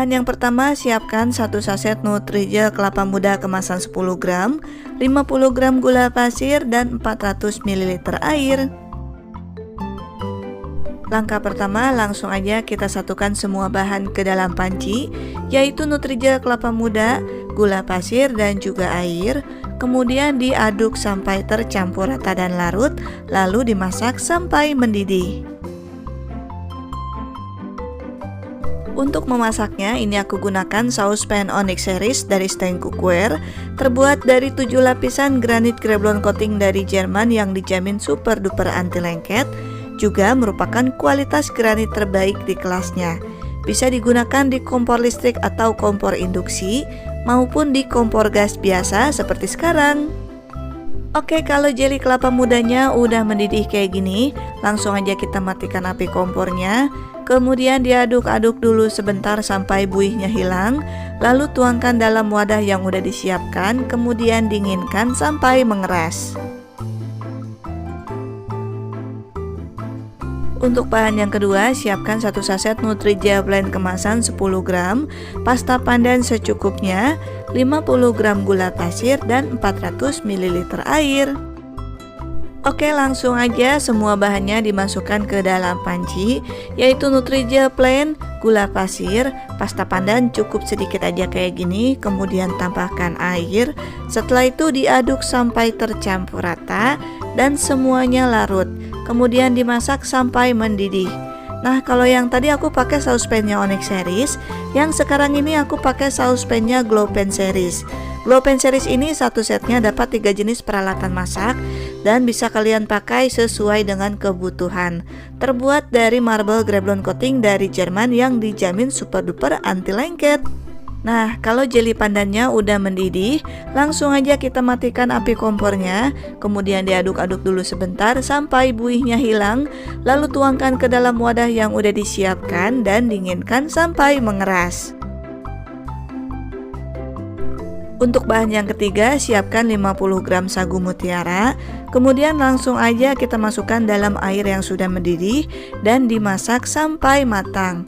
bahan yang pertama, siapkan 1 saset Nutrijel kelapa muda kemasan 10 gram, 50 gram gula pasir, dan 400 ml air. Langkah pertama, langsung aja kita satukan semua bahan ke dalam panci, yaitu Nutrijel kelapa muda, gula pasir, dan juga air. Kemudian diaduk sampai tercampur rata dan larut, lalu dimasak sampai mendidih. Untuk memasaknya, ini aku gunakan saus pan Onyx series dari Steng Cookware, terbuat dari 7 lapisan granit Greblon coating dari Jerman yang dijamin super duper anti lengket, juga merupakan kualitas granit terbaik di kelasnya. Bisa digunakan di kompor listrik atau kompor induksi, maupun di kompor gas biasa seperti sekarang. Oke, kalau jeli kelapa mudanya udah mendidih kayak gini, langsung aja kita matikan api kompornya. Kemudian diaduk-aduk dulu sebentar sampai buihnya hilang, lalu tuangkan dalam wadah yang udah disiapkan, kemudian dinginkan sampai mengeras. Untuk bahan yang kedua, siapkan 1 saset Nutrijel blend kemasan 10 gram, pasta pandan secukupnya, 50 gram gula pasir, dan 400 ml air. Oke, langsung aja semua bahannya dimasukkan ke dalam panci, yaitu Nutrijel plain, gula pasir, pasta pandan cukup sedikit aja kayak gini, kemudian tambahkan air. Setelah itu diaduk sampai tercampur rata dan semuanya larut. Kemudian dimasak sampai mendidih. Nah, kalau yang tadi aku pakai saus pannya Onyx series, yang sekarang ini aku pakai saus pannya Glow Pan series. Glow Pan series ini satu setnya dapat 3 jenis peralatan masak dan bisa kalian pakai sesuai dengan kebutuhan. Terbuat dari marble Greblon coating dari Jerman yang dijamin super duper anti lengket. Nah, kalau jeli pandannya udah mendidih, langsung aja kita matikan api kompornya, kemudian diaduk-aduk dulu sebentar sampai buihnya hilang, lalu tuangkan ke dalam wadah yang udah disiapkan dan dinginkan sampai mengeras. Untuk bahan yang ketiga, siapkan 50 gram sagu mutiara, kemudian langsung aja kita masukkan dalam air yang sudah mendidih dan dimasak sampai matang.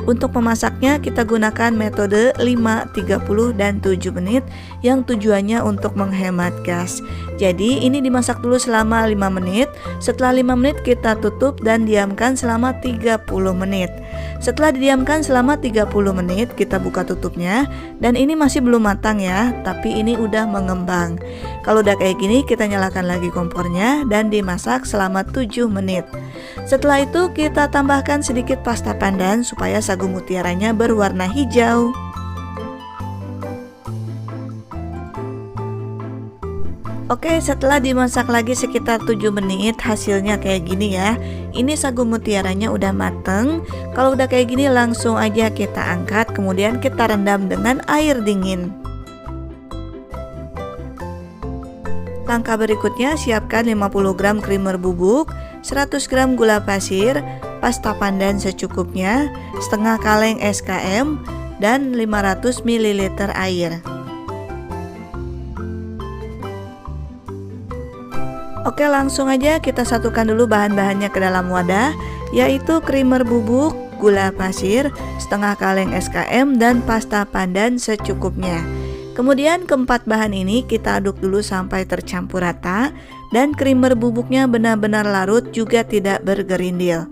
Untuk memasaknya kita gunakan metode 5, 30, dan 7 menit yang tujuannya untuk menghemat gas. Jadi ini dimasak dulu selama 5 menit, setelah 5 menit kita tutup dan diamkan selama 30 menit. Setelah didiamkan selama 30 menit kita buka tutupnya dan ini masih belum matang ya, tapi ini udah mengembang. Kalau udah kayak gini kita nyalakan lagi kompornya dan dimasak selama 7 menit. Setelah itu kita tambahkan sedikit pasta pandan supaya sagu mutiaranya berwarna hijau. Oke, setelah dimasak lagi sekitar 7 menit hasilnya kayak gini ya. Ini sagu mutiaranya udah mateng. Kalau udah kayak gini langsung aja kita angkat, kemudian kita rendam dengan air dingin. Langkah berikutnya, siapkan 50 gram creamer bubuk, 100 gram gula pasir, pasta pandan secukupnya, setengah kaleng SKM, dan 500 ml air. Oke, langsung aja kita satukan dulu bahan-bahannya ke dalam wadah, yaitu creamer bubuk, gula pasir, setengah kaleng SKM, dan pasta pandan secukupnya. Kemudian keempat bahan ini kita aduk dulu sampai tercampur rata dan creamer bubuknya benar-benar larut juga tidak bergerindil.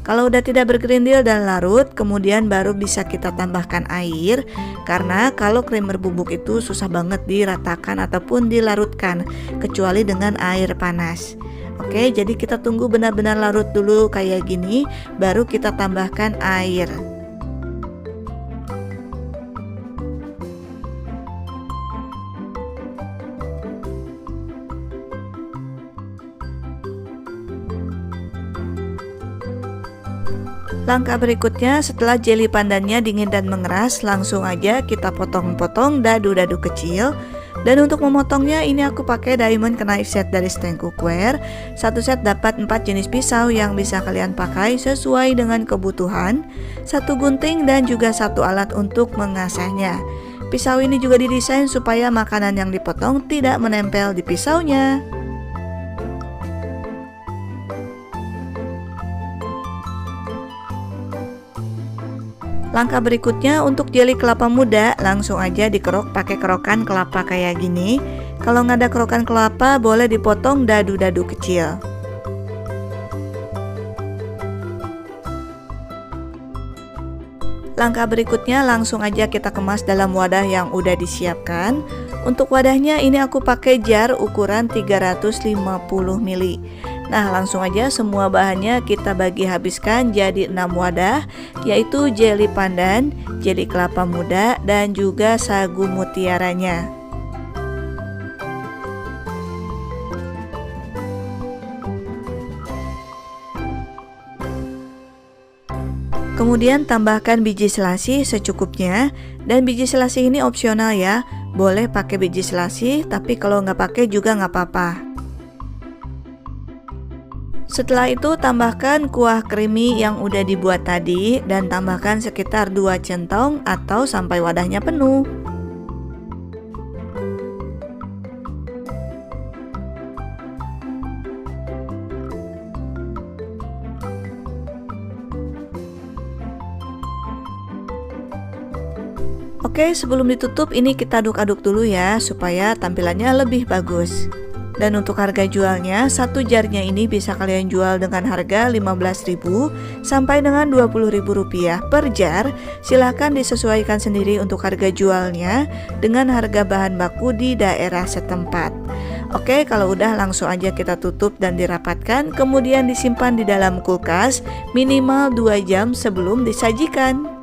Kalau udah tidak bergerindil dan larut, kemudian baru bisa kita tambahkan air, karena kalau creamer bubuk itu susah banget diratakan ataupun dilarutkan kecuali dengan air panas. Oke, jadi kita tunggu benar-benar larut dulu kayak gini, baru kita tambahkan air. Langkah berikutnya, setelah jeli pandannya dingin dan mengeras, langsung aja kita potong-potong dadu-dadu kecil. Dan untuk memotongnya ini aku pakai diamond knife set dari Steng Cookware. Satu set dapat 4 jenis pisau yang bisa kalian pakai sesuai dengan kebutuhan, 1 gunting dan juga 1 alat untuk mengasahnya. Pisau ini juga didesain supaya makanan yang dipotong tidak menempel di pisaunya. Langkah berikutnya untuk jeli kelapa muda, langsung aja dikerok pakai kerokan kelapa kayak gini. Kalau nggak ada kerokan kelapa, boleh dipotong dadu-dadu kecil. Langkah berikutnya langsung aja kita kemas dalam wadah yang udah disiapkan. Untuk wadahnya ini aku pakai jar ukuran 350 ml. Nah, langsung aja semua bahannya kita bagi habiskan jadi 6 wadah, yaitu jeli pandan, jeli kelapa muda, dan juga sagu mutiaranya. Kemudian tambahkan biji selasi secukupnya, dan biji selasi ini opsional ya. Boleh pakai biji selasi, tapi kalau nggak pakai juga nggak apa-apa. Setelah itu tambahkan kuah creamy yang udah dibuat tadi dan tambahkan sekitar 2 centong atau sampai wadahnya penuh. Oke, sebelum ditutup ini kita aduk-aduk dulu ya supaya tampilannya lebih bagus. Dan untuk harga jualnya, satu jarnya ini bisa kalian jual dengan harga 15.000 sampai dengan 20.000 rupiah per jar. Silahkan disesuaikan sendiri untuk harga jualnya dengan harga bahan baku di daerah setempat. Oke, kalau udah langsung aja kita tutup dan dirapatkan, kemudian disimpan di dalam kulkas minimal 2 jam sebelum disajikan.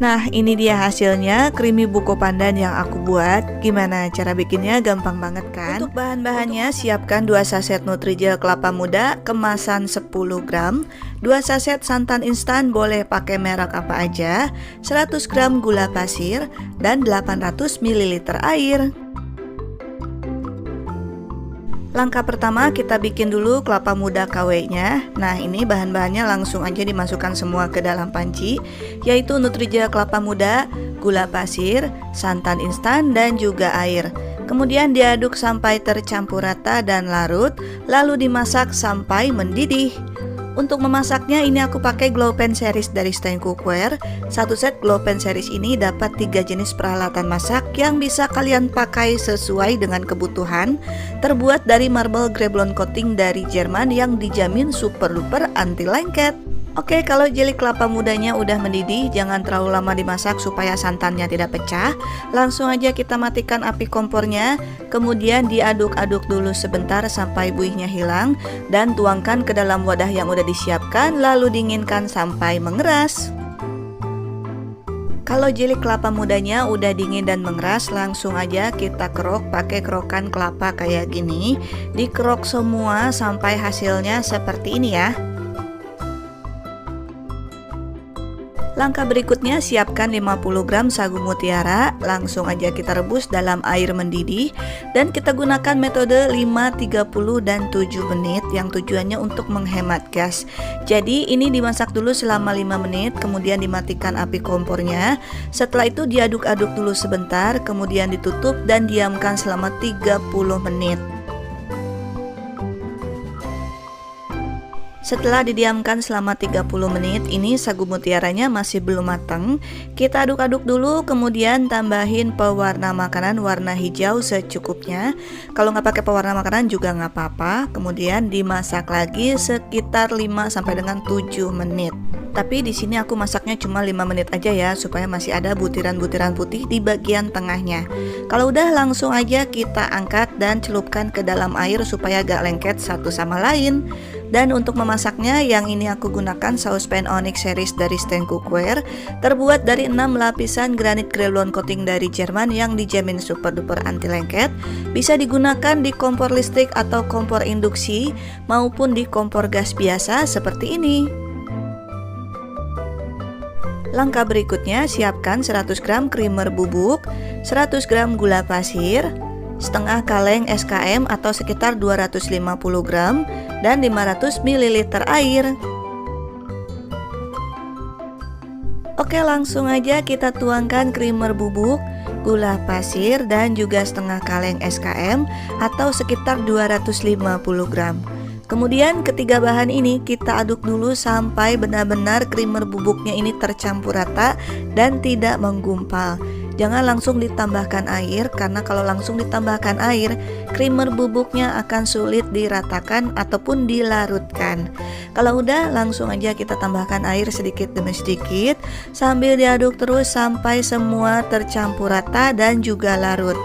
Nah, ini dia hasilnya creamy buko pandan yang aku buat. Gimana cara bikinnya? Gampang banget kan? Untuk bahan-bahannya, siapkan 2 saset Nutrijel kelapa muda kemasan 10 gram, 2 saset santan instan boleh pakai merek apa aja, 100 gram gula pasir, dan 800 ml air. Langkah pertama kita bikin dulu kelapa muda KW-nya. Nah, ini bahan-bahannya langsung aja dimasukkan semua ke dalam panci, yaitu Nutrijel kelapa muda, gula pasir, santan instan, dan juga air. Kemudian diaduk sampai tercampur rata dan larut, lalu dimasak sampai mendidih. Untuk memasaknya ini aku pakai glow pen series dari Steng Cookware. Satu set glow pen series ini dapat 3 jenis peralatan masak yang bisa kalian pakai sesuai dengan kebutuhan. Terbuat dari marble Greblon coating dari Jerman yang dijamin super duper anti lengket. Oke, kalau jeli kelapa mudanya udah mendidih, jangan terlalu lama dimasak supaya santannya tidak pecah. Langsung aja kita matikan api kompornya, kemudian diaduk-aduk dulu sebentar sampai buihnya hilang, dan tuangkan ke dalam wadah yang udah disiapkan, lalu dinginkan sampai mengeras. Kalau jeli kelapa mudanya udah dingin dan mengeras, langsung aja kita kerok pakai kerokan kelapa kayak gini. Dikerok semua sampai hasilnya seperti ini ya. Langkah berikutnya, siapkan 50 gram sagu mutiara, langsung aja kita rebus dalam air mendidih, dan kita gunakan metode 5, 30, dan 7 menit yang tujuannya untuk menghemat gas. Jadi ini dimasak dulu selama 5 menit, kemudian dimatikan api kompornya. Setelah itu diaduk-aduk dulu sebentar, kemudian ditutup dan diamkan selama 30 menit. Setelah didiamkan selama 30 menit, ini sagu mutiaranya masih belum matang. Kita aduk-aduk dulu, kemudian tambahin pewarna makanan warna hijau secukupnya. Kalau nggak pakai pewarna makanan juga nggak apa-apa. Kemudian dimasak lagi sekitar 5 sampai dengan 7 menit. Tapi di sini aku masaknya cuma 5 menit aja ya, supaya masih ada butiran-butiran putih di bagian tengahnya. Kalau udah, langsung aja kita angkat dan celupkan ke dalam air supaya gak lengket satu sama lain. Dan untuk memasaknya, yang ini aku gunakan saucepan Onyx series dari Steng Cookware, terbuat dari 6 lapisan granit Greblon coating dari Jerman yang dijamin super duper anti lengket. Bisa digunakan di kompor listrik atau kompor induksi maupun di kompor gas biasa seperti ini. Langkah berikutnya, siapkan 100 gram creamer bubuk, 100 gram gula pasir, setengah kaleng SKM atau sekitar 250 gram, dan 500 ml air. Oke, langsung aja kita tuangkan creamer bubuk, gula pasir, dan juga setengah kaleng SKM atau sekitar 250 gram. Kemudian ketiga bahan ini kita aduk dulu sampai benar-benar creamer bubuknya ini tercampur rata dan tidak menggumpal. Jangan langsung ditambahkan air, karena kalau langsung ditambahkan air, creamer bubuknya akan sulit diratakan ataupun dilarutkan. Kalau udah, langsung aja kita tambahkan air sedikit demi sedikit sambil diaduk terus sampai semua tercampur rata dan juga larut.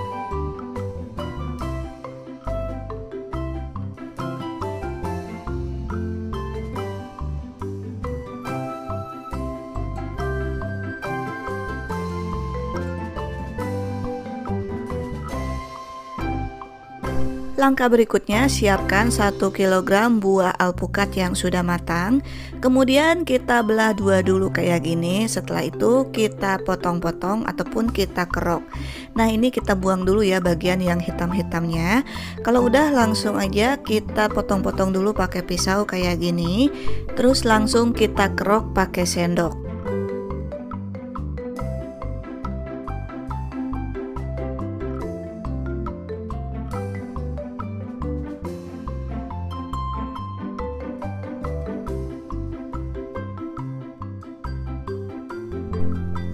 Langkah berikutnya, siapkan 1 kg buah alpukat yang sudah matang. Kemudian kita belah dua dulu kayak gini. Setelah itu kita potong-potong ataupun kita kerok. Nah, ini kita buang dulu ya bagian yang hitam-hitamnya. Kalau udah, langsung aja kita potong-potong dulu pakai pisau kayak gini. Terus langsung kita kerok pakai sendok.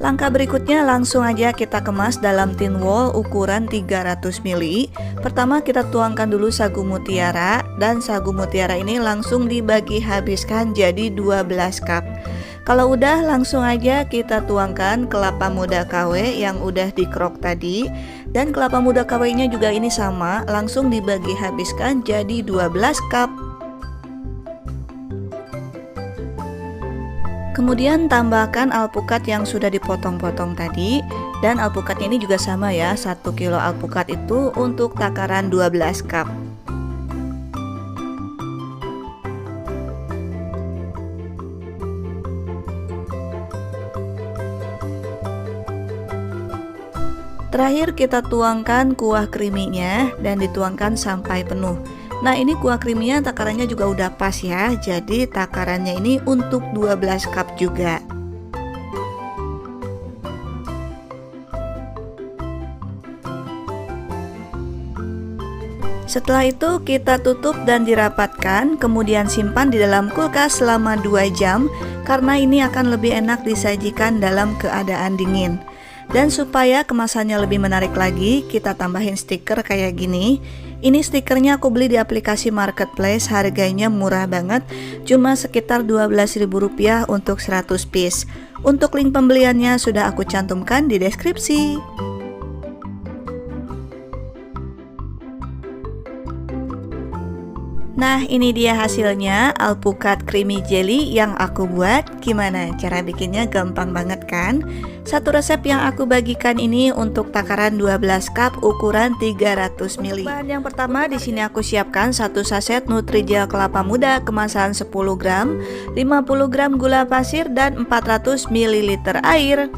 Langkah berikutnya, langsung aja kita kemas dalam tin wol ukuran 300 ml. Pertama kita tuangkan dulu sagu mutiara, dan sagu mutiara ini langsung dibagi habiskan jadi 12 cup. Kalau udah, langsung aja kita tuangkan kelapa muda KW yang udah dikerok tadi. Dan kelapa muda KW-nya juga ini sama, langsung dibagi habiskan jadi 12 cup. Kemudian tambahkan alpukat yang sudah dipotong-potong tadi, dan alpukatnya ini juga sama ya, 1 kilo alpukat itu untuk takaran 12 cup. Terakhir kita tuangkan kuah creamy-nya dan dituangkan sampai penuh. Nah, ini kuah creamy-nya takarannya juga udah pas ya. Jadi takarannya ini untuk 12 cup juga. Setelah itu kita tutup dan dirapatkan, kemudian simpan di dalam kulkas selama 2 jam karena ini akan lebih enak disajikan dalam keadaan dingin. Dan supaya kemasannya lebih menarik lagi, kita tambahin stiker kayak gini. Ini stikernya aku beli di aplikasi marketplace, harganya murah banget, cuma sekitar Rp12.000 untuk 100 piece. Untuk link pembeliannya sudah aku cantumkan di deskripsi. Nah, ini dia hasilnya, alpukat creamy jelly yang aku buat. Gimana cara bikinnya? Gampang banget kan? Satu resep yang aku bagikan ini untuk takaran 12 cup ukuran 300 ml. Bahan yang pertama di sini aku siapkan 1 saset Nutrijel kelapa muda kemasan 10 gram, 50 gram gula pasir dan 400 ml air.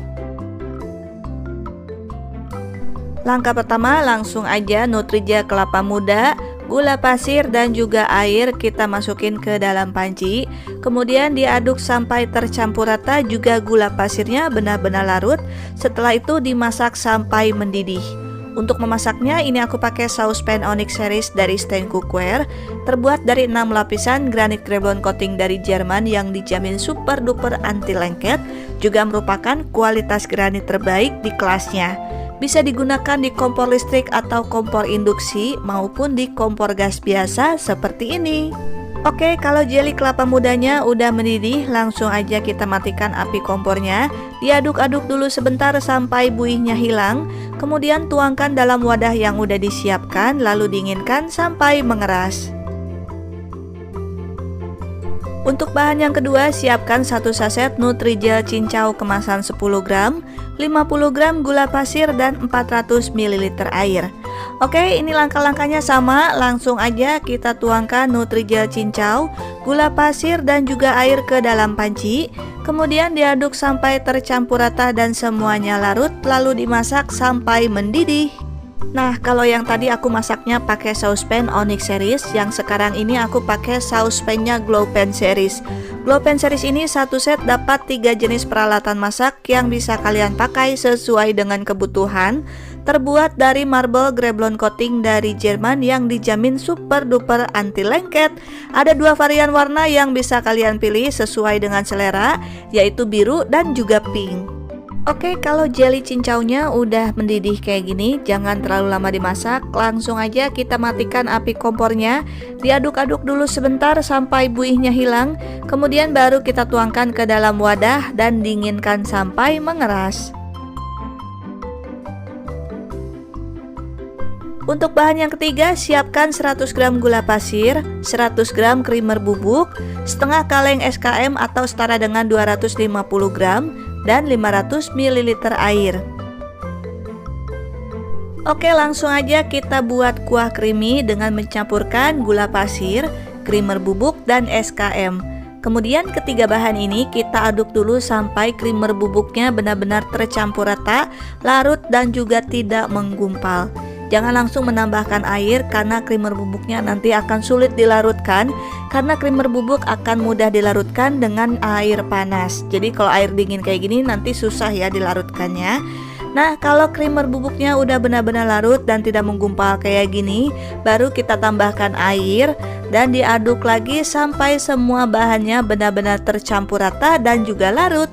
Langkah pertama, langsung aja Nutrijel kelapa muda, gula pasir dan juga air kita masukin ke dalam panci. Kemudian diaduk sampai tercampur rata, juga gula pasirnya benar-benar larut. Setelah itu dimasak sampai mendidih. Untuk memasaknya ini aku pakai saucepan Onyx series dari Stain Cookware, terbuat dari 6 lapisan granit Revlon coating dari Jerman yang dijamin super duper anti lengket, juga merupakan kualitas granit terbaik di kelasnya. Bisa digunakan di kompor listrik atau kompor induksi maupun di kompor gas biasa seperti ini. Oke, kalau jelly kelapa mudanya udah mendidih, langsung aja kita matikan api kompornya. Diaduk-aduk dulu sebentar sampai buihnya hilang. Kemudian tuangkan dalam wadah yang udah disiapkan, lalu dinginkan sampai mengeras. Untuk bahan yang kedua, siapkan 1 saset Nutrijel cincau kemasan 10 gram, 50 gram gula pasir dan 400 ml air. Oke, ini langkah-langkahnya sama, langsung aja kita tuangkan Nutrijel cincau, gula pasir dan juga air ke dalam panci. Kemudian diaduk sampai tercampur rata dan semuanya larut, lalu dimasak sampai mendidih. Nah, kalau yang tadi aku masaknya pakai saucepan Onyx series, yang sekarang ini aku pakai saucepannya Glow Pan series. Glow Pan series ini satu set dapat 3 jenis peralatan masak yang bisa kalian pakai sesuai dengan kebutuhan. Terbuat dari marble Greblon coating dari Jerman yang dijamin super duper anti lengket. Ada 2 varian warna yang bisa kalian pilih sesuai dengan selera, yaitu biru dan juga pink. Oke, kalau jelly cincaunya udah mendidih kayak gini, jangan terlalu lama dimasak, langsung aja kita matikan api kompornya. Diaduk-aduk dulu sebentar sampai buihnya hilang, kemudian baru kita tuangkan ke dalam wadah dan dinginkan sampai mengeras. Untuk bahan yang ketiga, siapkan 100 gram gula pasir, 100 gram creamer bubuk, setengah kaleng SKM atau setara dengan 250 gram, dan 500 ml air. Oke, langsung aja kita buat kuah creamy dengan mencampurkan gula pasir, creamer bubuk, dan SKM. Kemudian ketiga bahan ini kita aduk dulu sampai creamer bubuknya benar-benar tercampur rata, larut dan juga tidak menggumpal. Jangan langsung menambahkan air karena creamer bubuknya nanti akan sulit dilarutkan, karena creamer bubuk akan mudah dilarutkan dengan air panas. Jadi kalau air dingin kayak gini nanti susah ya dilarutkannya. Nah, kalau creamer bubuknya udah benar-benar larut dan tidak menggumpal kayak gini, baru kita tambahkan air dan diaduk lagi sampai semua bahannya benar-benar tercampur rata dan juga larut.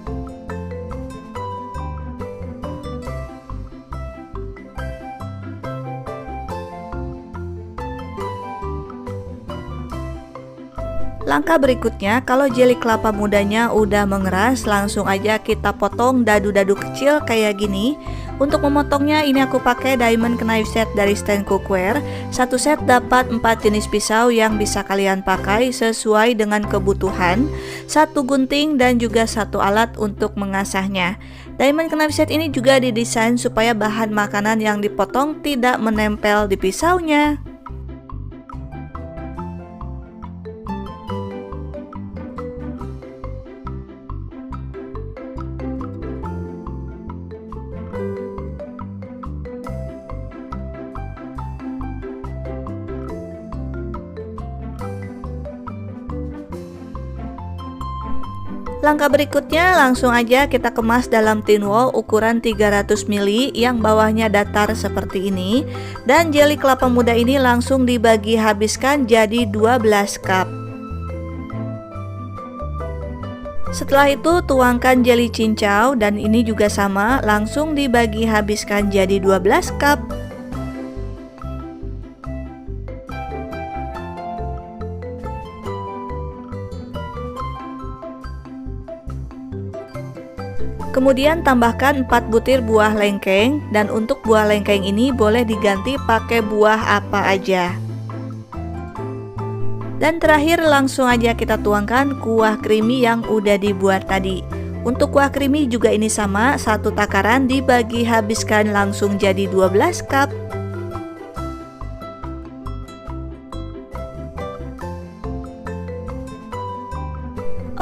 Langkah berikutnya, kalau jeli kelapa mudanya udah mengeras, langsung aja kita potong dadu-dadu kecil kayak gini. Untuk memotongnya ini aku pakai diamond knife set dari Stand Cookware. Satu set dapat 4 jenis pisau yang bisa kalian pakai sesuai dengan kebutuhan. Satu gunting dan juga satu alat untuk mengasahnya. Diamond knife set ini juga didesain supaya bahan makanan yang dipotong tidak menempel di pisaunya. Langkah berikutnya langsung aja kita kemas dalam tin wall ukuran 300 ml yang bawahnya datar seperti ini. Dan jeli kelapa muda ini langsung dibagi habiskan jadi 12 cup. Setelah itu tuangkan jeli cincau dan ini juga sama, langsung dibagi habiskan jadi 12 cup. Kemudian tambahkan 4 butir buah lengkeng, dan untuk buah lengkeng ini boleh diganti pakai buah apa aja. Dan terakhir langsung aja kita tuangkan kuah creamy yang udah dibuat tadi. Untuk kuah creamy juga ini sama, satu takaran dibagi habiskan langsung jadi 12 cup.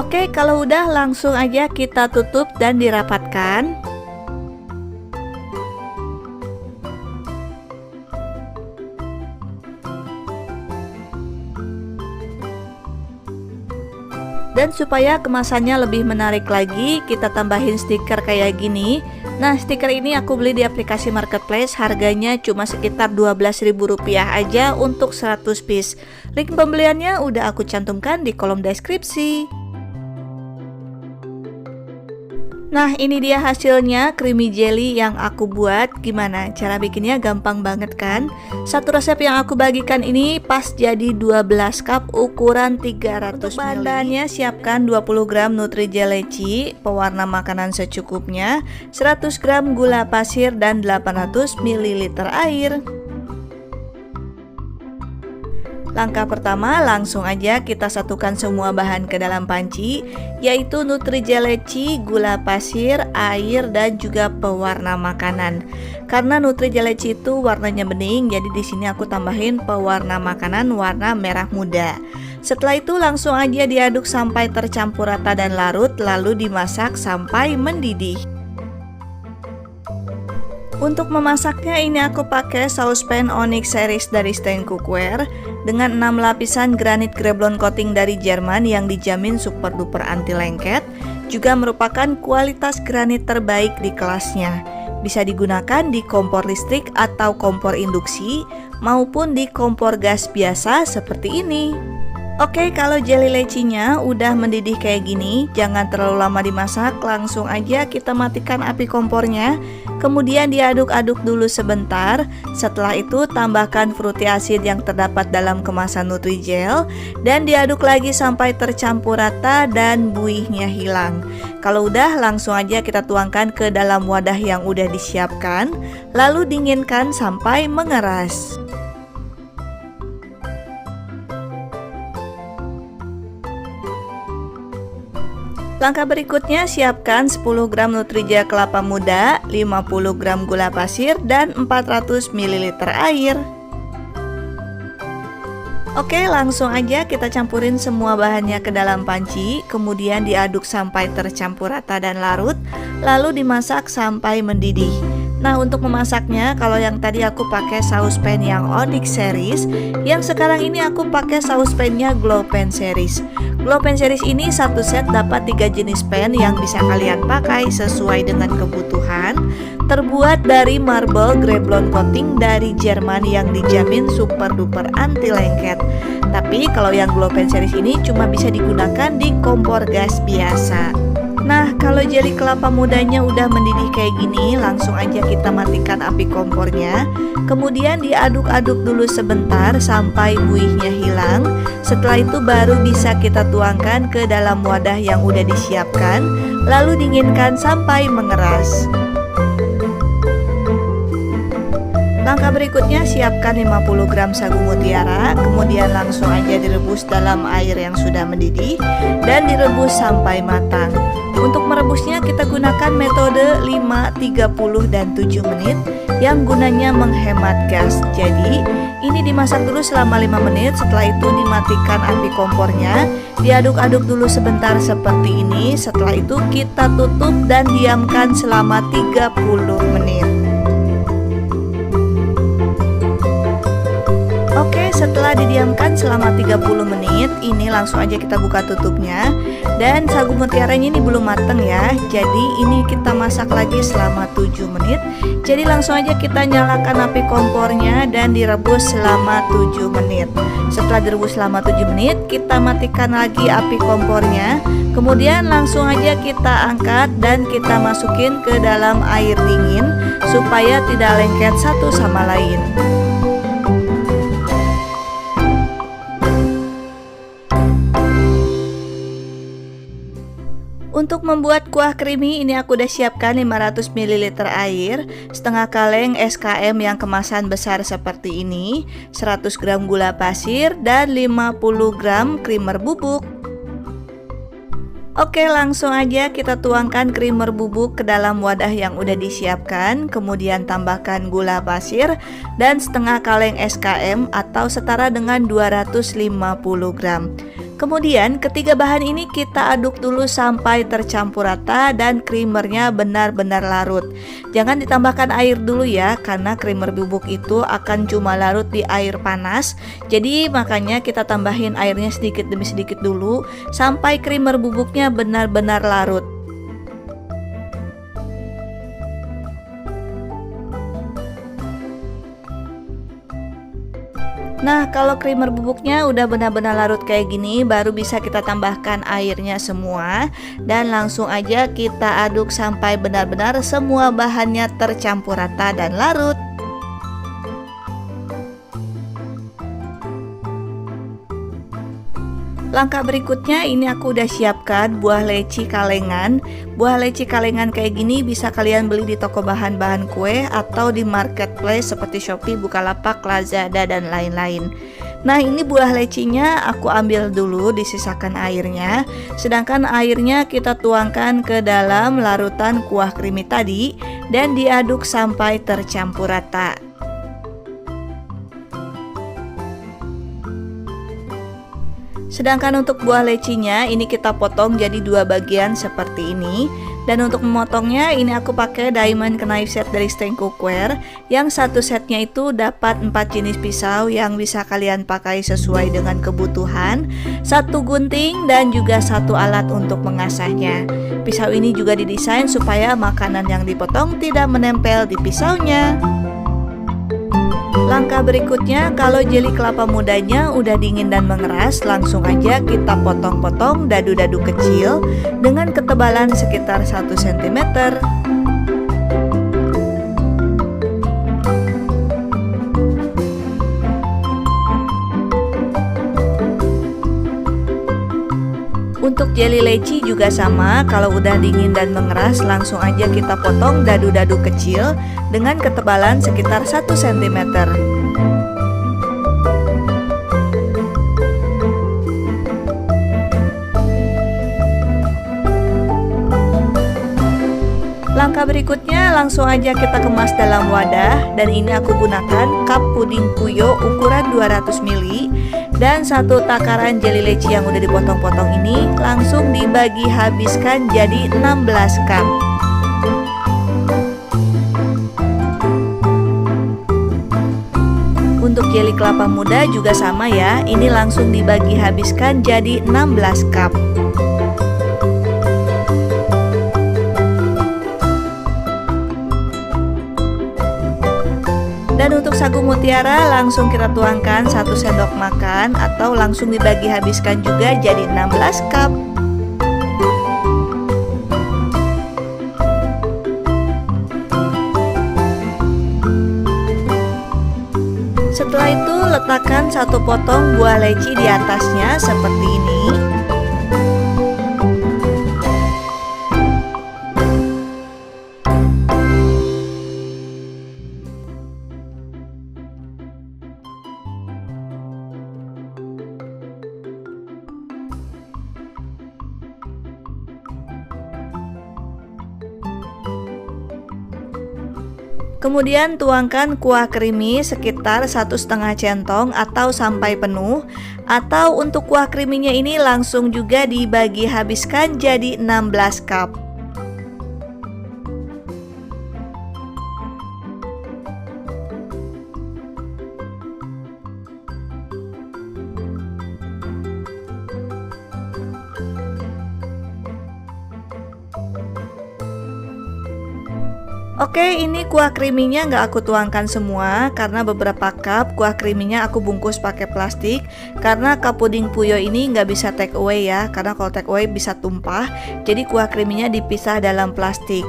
Oke, kalau udah langsung aja kita tutup dan dirapatkan. Dan supaya kemasannya lebih menarik lagi, kita tambahin stiker kayak gini. Nah, stiker ini aku beli di aplikasi marketplace, harganya cuma sekitar Rp12.000 aja untuk 100 piece. Link pembeliannya udah aku cantumkan di kolom deskripsi. Nah, ini dia hasilnya creamy jelly yang aku buat. Gimana? Cara bikinnya gampang banget kan? Satu resep yang aku bagikan ini pas jadi 12 cup ukuran 300 ml. Untuk bahan-bahannya siapkan 20 gram Nutrijel leci, pewarna makanan secukupnya, 100 gram gula pasir dan 800 ml air. Langkah pertama, langsung aja kita satukan semua bahan ke dalam panci, yaitu Nutrijel leci, gula pasir, air, dan juga pewarna makanan. Karena Nutrijel leci itu warnanya bening, jadi di sini aku tambahin pewarna makanan warna merah muda. Setelah itu langsung aja diaduk sampai tercampur rata dan larut, lalu dimasak sampai mendidih. Untuk memasaknya ini aku pakai saucepan Onyx series dari Stein Cookware dengan 6 lapisan granit Greblon coating dari Jerman yang dijamin super duper anti lengket, juga merupakan kualitas granit terbaik di kelasnya. Bisa digunakan di kompor listrik atau kompor induksi maupun di kompor gas biasa seperti ini. Oke, kalau jelly lecinya udah mendidih kayak gini, jangan terlalu lama dimasak, langsung aja kita matikan api kompornya. Kemudian diaduk-aduk dulu sebentar. Setelah itu tambahkan fruity acid yang terdapat dalam kemasan Nutrijel dan diaduk lagi sampai tercampur rata dan buihnya hilang. Kalau udah, langsung aja kita tuangkan ke dalam wadah yang udah disiapkan, lalu dinginkan sampai mengeras. Langkah berikutnya, siapkan 10 gram Nutrijel kelapa muda, 50 gram gula pasir, dan 400 ml air. Oke, langsung aja kita campurin semua bahannya ke dalam panci, kemudian diaduk sampai tercampur rata dan larut, lalu dimasak sampai mendidih. Nah, untuk memasaknya, kalau yang tadi aku pakai saus pan yang Onyx series, yang sekarang ini aku pakai saus pannya Glow Pan series. Glow Pan series ini satu set dapat 3 jenis pan yang bisa kalian pakai sesuai dengan kebutuhan. Terbuat dari marble Greblon coating dari Jerman yang dijamin super duper anti lengket. Tapi kalau yang Glow Pan series ini cuma bisa digunakan di kompor gas biasa. Nah, kalau jelly kelapa mudanya udah mendidih kayak gini, langsung aja kita matikan api kompornya. Kemudian diaduk-aduk dulu sebentar sampai buihnya hilang. Setelah itu baru bisa kita tuangkan ke dalam wadah yang udah disiapkan, lalu dinginkan sampai mengeras. Langkah berikutnya, siapkan 50 gram sagu mutiara, kemudian langsung aja direbus dalam air yang sudah mendidih dan direbus sampai matang. Untuk merebusnya kita gunakan metode 5, 30, dan 7 menit yang gunanya menghemat gas. Jadi ini dimasak dulu selama 5 menit, setelah itu dimatikan api kompornya, diaduk-aduk dulu sebentar seperti ini. Setelah itu kita tutup dan diamkan selama 30 menit. Oke, setelah didiamkan selama 30 menit, ini langsung aja kita buka tutupnya. Dan sagu mutiaranya ini belum mateng ya, jadi ini kita masak lagi selama 7 menit. Jadi langsung aja kita nyalakan api kompornya dan direbus selama 7 menit. Setelah direbus selama 7 menit, kita matikan lagi api kompornya. Kemudian langsung aja kita angkat dan kita masukin ke dalam air dingin supaya tidak lengket satu sama lain. Untuk membuat kuah creamy, ini aku udah siapkan 500 ml air, setengah kaleng SKM yang kemasan besar seperti ini, 100 gram gula pasir, dan 50 gram creamer bubuk. Oke, langsung aja kita tuangkan creamer bubuk ke dalam wadah yang udah disiapkan, kemudian tambahkan gula pasir dan setengah kaleng SKM atau setara dengan 250 gram. Kemudian ketiga bahan ini kita aduk dulu sampai tercampur rata dan creamernya benar-benar larut. Jangan ditambahkan air dulu ya, karena creamer bubuk itu akan cuma larut di air panas. Jadi makanya kita tambahin airnya sedikit demi sedikit dulu sampai creamer bubuknya benar-benar larut. Nah, kalau creamer bubuknya udah benar-benar larut kayak gini, baru bisa kita tambahkan airnya semua dan langsung aja kita aduk sampai benar-benar semua bahannya tercampur rata dan larut. Langkah berikutnya, ini aku udah siapkan buah leci kalengan. Buah leci kalengan kayak gini bisa kalian beli di toko bahan-bahan kue atau di marketplace seperti Shopee, Bukalapak, Lazada, dan lain-lain. Nah, ini buah lecinya aku ambil dulu, disisakan airnya. Sedangkan airnya kita tuangkan ke dalam larutan kuah creamy tadi dan diaduk sampai tercampur rata. Sedangkan untuk buah lecinya ini kita potong jadi dua bagian seperti ini. Dan untuk memotongnya ini aku pakai diamond knife set dari Steng Cookware, yang satu setnya itu dapat 4 jenis pisau yang bisa kalian pakai sesuai dengan kebutuhan, satu gunting dan juga satu alat untuk mengasahnya. Pisau ini juga didesain supaya makanan yang dipotong tidak menempel di pisaunya. Langkah berikutnya, kalau jeli kelapa mudanya udah dingin dan mengeras, langsung aja kita potong-potong dadu-dadu kecil dengan ketebalan sekitar 1 cm. Untuk jeli leci juga sama, kalau udah dingin dan mengeras langsung aja kita potong dadu-dadu kecil dengan ketebalan sekitar 1 cm. Langkah berikutnya langsung aja kita kemas dalam wadah, dan ini aku gunakan cup puding puyo ukuran 200 ml dan satu takaran jeli leci yang udah dipotong-potong ini langsung dibagi habiskan jadi 16 cup. Untuk jeli kelapa muda juga sama ya, ini langsung dibagi habiskan jadi 16 cup. Dan untuk sagu mutiara langsung kita tuangkan 1 sendok makan atau langsung dibagi habiskan juga jadi 16 cup. Setelah itu letakkan 1 potong buah leci di atasnya seperti ini. Kemudian tuangkan kuah creamy sekitar 1,5 centong atau sampai penuh, atau untuk kuah creaminya ini langsung juga dibagi habiskan jadi 16 cup. Oke, ini kuah creaminya nggak aku tuangkan semua karena beberapa cup kuah creaminya aku bungkus pakai plastik, karena cup puding puyo ini nggak bisa take away ya, karena kalau take away bisa tumpah. Jadi kuah creaminya dipisah dalam plastik.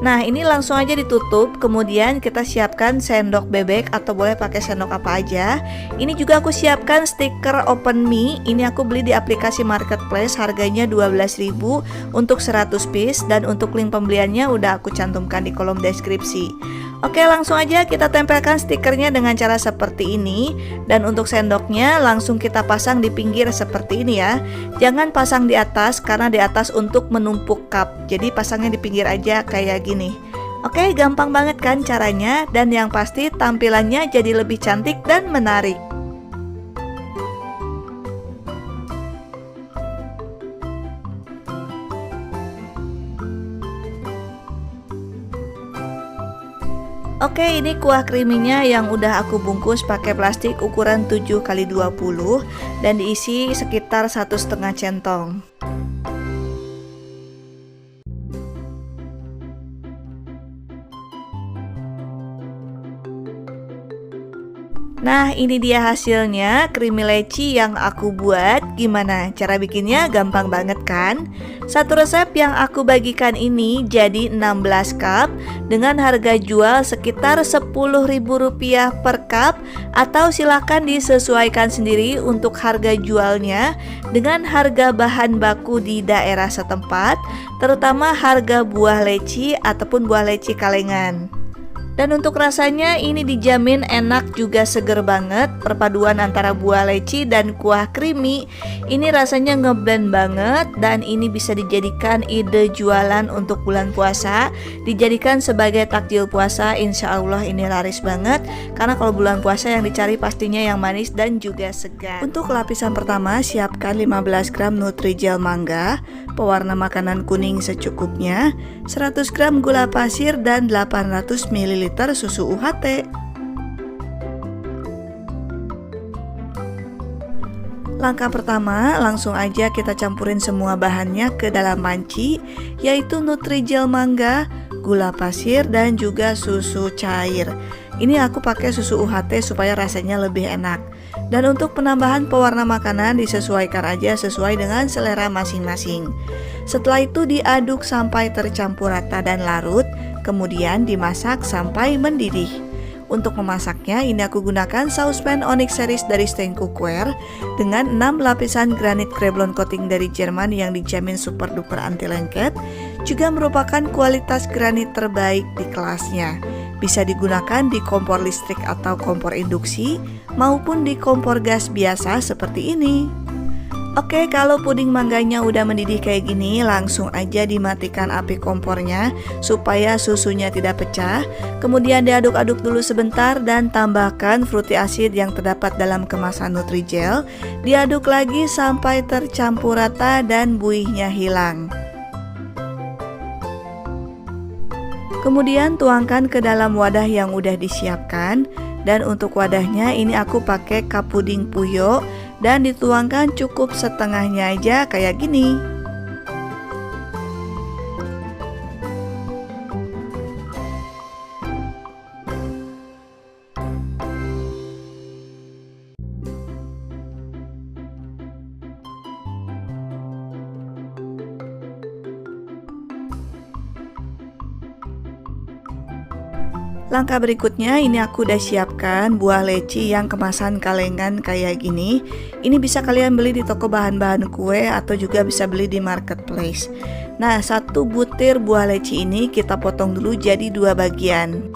Nah, ini langsung aja ditutup. Kemudian kita siapkan sendok bebek atau boleh pakai sendok apa aja. Ini juga aku siapkan stiker Open Me. Ini aku beli di aplikasi marketplace, harganya 12.000 untuk 100 piece, dan untuk link pembeliannya udah aku cantumkan di kolom deskripsi. Oke, langsung aja kita tempelkan stikernya dengan cara seperti ini. Dan untuk sendoknya langsung kita pasang di pinggir seperti ini ya. Jangan pasang di atas karena di atas untuk menumpuk cup. Jadi pasangnya di pinggir aja kayak gini. Oke, gampang banget kan caranya, dan yang pasti tampilannya jadi lebih cantik dan menarik. Oke, ini kuah creaminya yang udah aku bungkus pakai plastik ukuran 7x20 dan diisi sekitar 1,5 centong. Nah, ini dia hasilnya, creamy leci yang aku buat. Gimana? Cara bikinnya gampang banget kan? Satu resep yang aku bagikan ini jadi 16 cup dengan harga jual sekitar Rp10.000 per cup, atau silakan disesuaikan sendiri untuk harga jualnya dengan harga bahan baku di daerah setempat, terutama harga buah leci ataupun buah leci kalengan. Dan untuk rasanya ini dijamin enak juga seger banget. Perpaduan antara buah leci dan kuah creamy ini rasanya ngeblend banget. Dan ini bisa dijadikan ide jualan untuk bulan puasa, dijadikan sebagai takjil puasa. Insya Allah ini laris banget, karena kalau bulan puasa yang dicari pastinya yang manis dan juga segar. Untuk lapisan pertama, siapkan 15 gram Nutrijel mangga, pewarna makanan kuning secukupnya, 100 gram gula pasir, dan 800 ml susu UHT. Langkah pertama, langsung aja kita campurin semua bahannya ke dalam panci, yaitu Nutrijel mangga, gula pasir, dan juga susu cair. Ini aku pakai susu UHT supaya rasanya lebih enak. Dan untuk penambahan pewarna makanan disesuaikan aja sesuai dengan selera masing-masing. Setelah itu diaduk sampai tercampur rata dan larut, kemudian dimasak sampai mendidih. Untuk memasaknya, ini aku gunakan saucepan Onyx series dari Stijn Cookware dengan 6 lapisan granit Greblon coating dari Jerman yang dijamin super duper anti lengket. Juga merupakan kualitas granit terbaik di kelasnya. Bisa digunakan di kompor listrik atau kompor induksi maupun di kompor gas biasa seperti ini. Oke, kalau puding mangganya udah mendidih kayak gini, langsung aja dimatikan api kompornya supaya susunya tidak pecah. Kemudian diaduk-aduk dulu sebentar dan tambahkan fruity acid yang terdapat dalam kemasan Nutrijel. Diaduk lagi sampai tercampur rata dan buihnya hilang. Kemudian tuangkan ke dalam wadah yang udah disiapkan. Dan untuk wadahnya ini aku pakai cup puding Puyo dan dituangkan cukup setengahnya aja kayak gini. Langkah berikutnya, ini aku udah siapkan buah leci yang kemasan kalengan kayak gini. Ini bisa kalian beli di toko bahan-bahan kue atau juga bisa beli di marketplace. Nah, satu butir buah leci ini kita potong dulu jadi 2 bagian.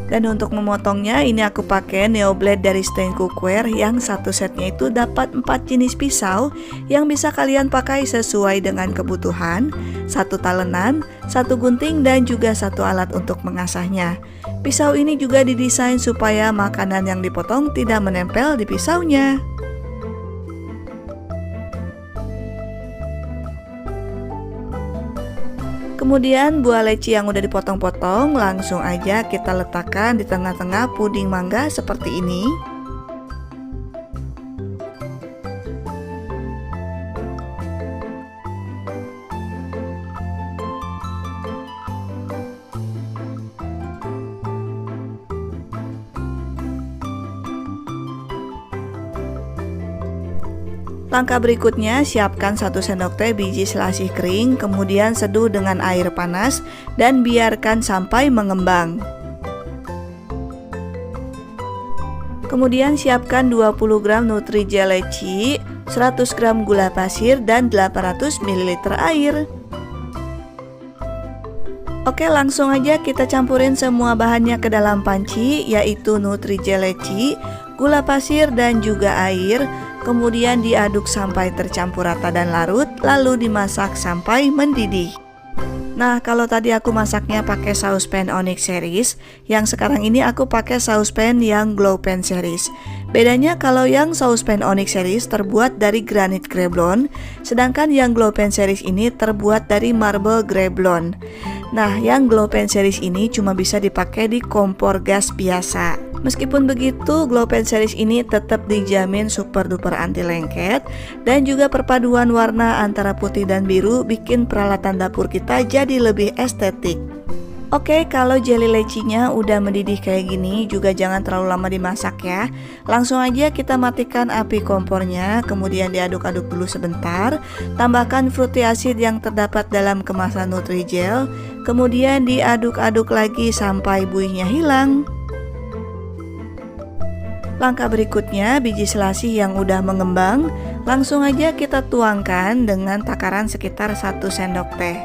Dan untuk memotongnya ini aku pakai Neo Blade dari Stijn Cookware yang satu setnya itu dapat 4 jenis pisau yang bisa kalian pakai sesuai dengan kebutuhan, 1 talenan, 1 gunting, dan juga 1 alat untuk mengasahnya. Pisau ini juga didesain supaya makanan yang dipotong tidak menempel di pisaunya. Kemudian buah leci yang udah dipotong-potong langsung aja kita letakkan di tengah-tengah puding mangga seperti ini. Langkah berikutnya, siapkan 1 sendok teh biji selasih kering, kemudian seduh dengan air panas dan biarkan sampai mengembang. Kemudian siapkan 20 gram Nutrijel leci, 100 gram gula pasir, dan 800 ml air. Oke, langsung aja kita campurin semua bahannya ke dalam panci, yaitu Nutrijel leci, gula pasir, dan juga air. Kemudian diaduk sampai tercampur rata dan larut, lalu dimasak sampai mendidih. Nah, kalau tadi aku masaknya pakai saucepan Onyx series, yang sekarang ini aku pakai saucepan yang Glow Pan series. Bedanya kalau yang saucepan Onyx series terbuat dari granit Greblon, sedangkan yang Glow Pan series ini terbuat dari marble Greblon. Nah, yang Glow Pan series ini cuma bisa dipakai di kompor gas biasa. Meskipun begitu, Glow Pan series ini tetap dijamin super duper anti lengket dan juga perpaduan warna antara putih dan biru bikin peralatan dapur kita jadi lebih estetik. Oke, kalau jelly lecinya udah mendidih kayak gini, juga jangan terlalu lama dimasak ya. Langsung aja kita matikan api kompornya, kemudian diaduk-aduk dulu sebentar. Tambahkan fruity acid yang terdapat dalam kemasan Nutrijel, kemudian diaduk-aduk lagi sampai buihnya hilang. Langkah berikutnya, biji selasih yang udah mengembang, langsung aja kita tuangkan dengan takaran sekitar 1 sendok teh.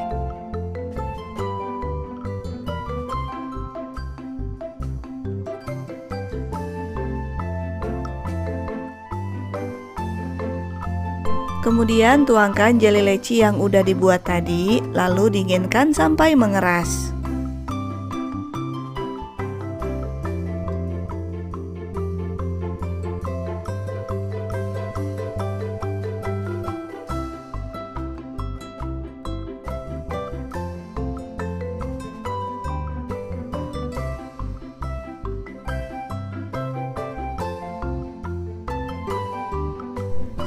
Kemudian tuangkan jelly leci yang udah dibuat tadi, lalu dinginkan sampai mengeras.